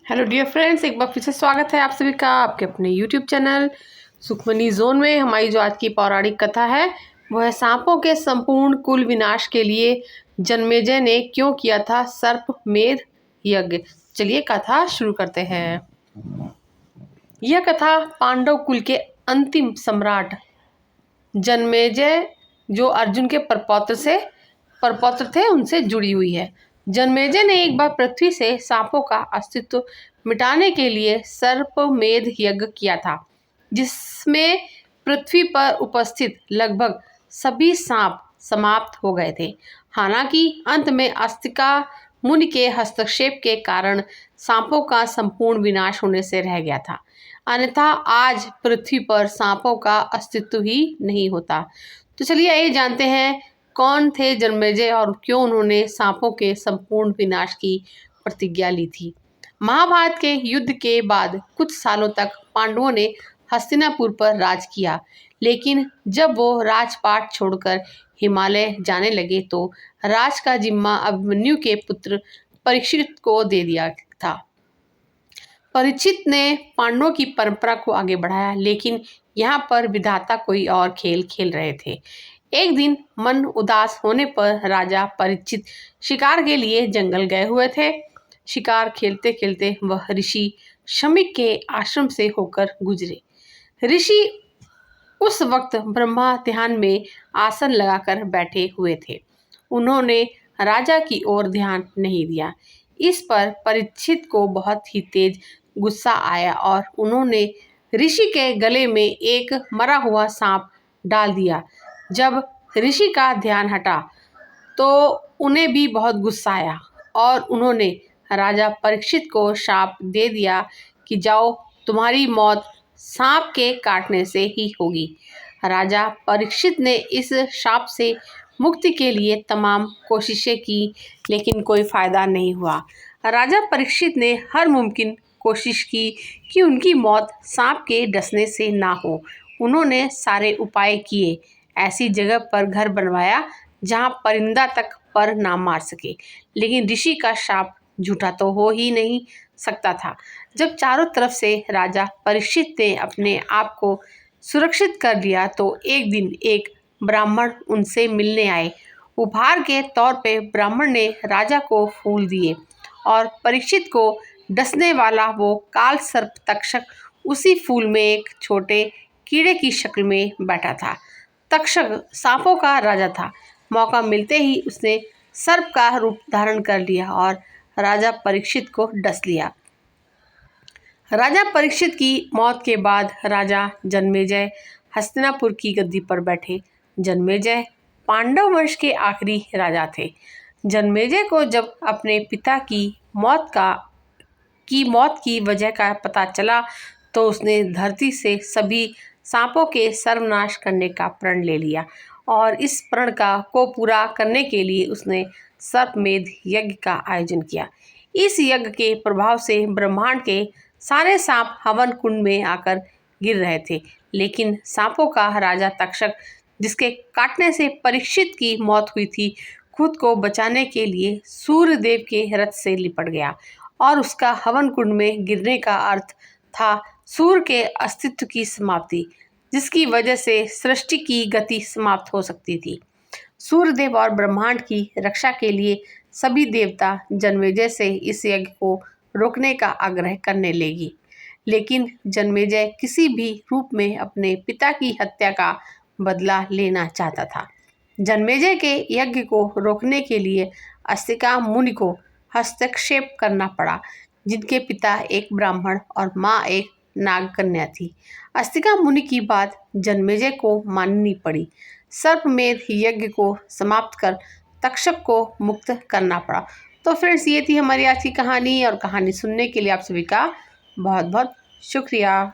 Hello dear friends, एक बार फिर से स्वागत है आप सभी का आपके अपने यूट्यूब चैनल सुखमनी जोन में। हमारी जो आज की पौराणिक कथा है वो है सांपों के संपूर्ण कुल विनाश के लिए जन्मेजय ने क्यों किया था सर्पमेध यज्ञ। चलिए कथा शुरू करते हैं। यह कथा पांडव कुल के अंतिम सम्राट जन्मेजय जो अर्जुन के परपौत्र थे उनसे जुड़ी हुई है। जन्मेजय ने एक बार पृथ्वी से सांपों का अस्तित्व मिटाने के लिए सर्पमेध यज्ञ किया था, जिसमें पृथ्वी पर उपस्थित लगभग सभी सांप समाप्त हो गए थे। हालांकि अंत में अस्तिका मुनि के हस्तक्षेप के कारण सांपों का संपूर्ण विनाश होने से रह गया था, अन्यथा आज पृथ्वी पर सांपों का अस्तित्व ही नहीं होता। तो चलिए ये जानते हैं कौन थे जन्मेजय और क्यों उन्होंने सांपों के संपूर्ण विनाश की प्रतिज्ञा ली थी। महाभारत के युद्ध के बाद कुछ सालों तक पांडवों ने हस्तिनापुर पर राज किया, लेकिन जब वो राजपाट छोड़कर हिमालय जाने लगे तो राज का जिम्मा अभिमन्यु के पुत्र परीक्षित को दे दिया था। परीक्षित ने पांडवों की परंपरा को आगे बढ़ाया, लेकिन यहाँ पर विधाता कोई और खेल खेल रहे थे। एक दिन मन उदास होने पर राजा परीक्षित शिकार के लिए जंगल गए हुए थे। शिकार खेलते खेलते वह ऋषि शमीक के आश्रम से होकर गुजरे। ऋषि उस वक्त ब्रह्मा ध्यान में आसन लगाकर बैठे हुए थे। उन्होंने राजा की ओर ध्यान नहीं दिया। इस पर परीक्षित को बहुत ही तेज गुस्सा आया और उन्होंने ऋषि के गले में एक मरा हुआ सांप डाल दिया। जब ऋषि का ध्यान हटा तो उन्हें भी बहुत गुस्सा आया और उन्होंने राजा परीक्षित को शाप दे दिया कि जाओ, तुम्हारी मौत सांप के काटने से ही होगी। राजा परीक्षित ने इस शाप से मुक्ति के लिए तमाम कोशिशें की, लेकिन कोई फायदा नहीं हुआ। राजा परीक्षित ने हर मुमकिन कोशिश की कि उनकी मौत सांप के डसने से ना हो। उन्होंने सारे उपाय किए, ऐसी जगह पर घर बनवाया जहां परिंदा तक पर ना मार सके, लेकिन ऋषि का शाप झूठा तो हो ही नहीं सकता था। जब चारों तरफ से राजा परीक्षित ने अपने आप को सुरक्षित कर लिया तो एक दिन एक ब्राह्मण उनसे मिलने आए। उपहार के तौर पे ब्राह्मण ने राजा को फूल दिए और परीक्षित को डसने वाला वो काल सर्प तक्षक उसी फूल में एक छोटे कीड़े की शक्ल में बैठा था। तक्षक सांपों का राजा था। मौका मिलते ही उसने सर्प का रूप धारण कर लिया और राजा परीक्षित को डस लिया। राजा परीक्षित की मौत के बाद राजा जन्मेजय हस्तिनापुर की गद्दी पर बैठे। जन्मेजय पांडव वंश के आखिरी राजा थे। जन्मेजय को जब अपने पिता की मौत की वजह का पता चला तो उसने धरती से सभी सांपों के सर्वनाश करने का प्रण ले लिया और इस प्रण को पूरा करने के लिए उसने सर्पमेध यज्ञ का आयोजन किया। इस यज्ञ के प्रभाव से ब्रह्मांड के सारे सांप हवन कुंड में आकर गिर रहे थे, लेकिन सांपों का राजा तक्षक, जिसके काटने से परीक्षित की मौत हुई थी, खुद को बचाने के लिए सूर्य देव के रथ से लिपट गया और उसका हवन कुंड में गिरने का अर्थ था सूर्य के अस्तित्व की समाप्ति, जिसकी वजह से सृष्टि की गति समाप्त हो सकती थी। सूर्यदेव और ब्रह्मांड की रक्षा के लिए सभी देवता जन्मेजय से इस यज्ञ को रोकने का आग्रह करने लगी, लेकिन जन्मेजय किसी भी रूप में अपने पिता की हत्या का बदला लेना चाहता था। जन्मेजय के यज्ञ को रोकने के लिए अस्तिका मुनि को हस्तक्षेप करना पड़ा, जिनके पिता एक ब्राह्मण और माँ एक नाग कन्या थी। अस्तिका मुनि की बात जन्मेजय को माननी पड़ी। सर्पमेध यज्ञ को समाप्त कर तक्षक को मुक्त करना पड़ा। तो फ्रेंड्स, ये थी हमारी आज की कहानी और कहानी सुनने के लिए आप सभी का बहुत बहुत शुक्रिया।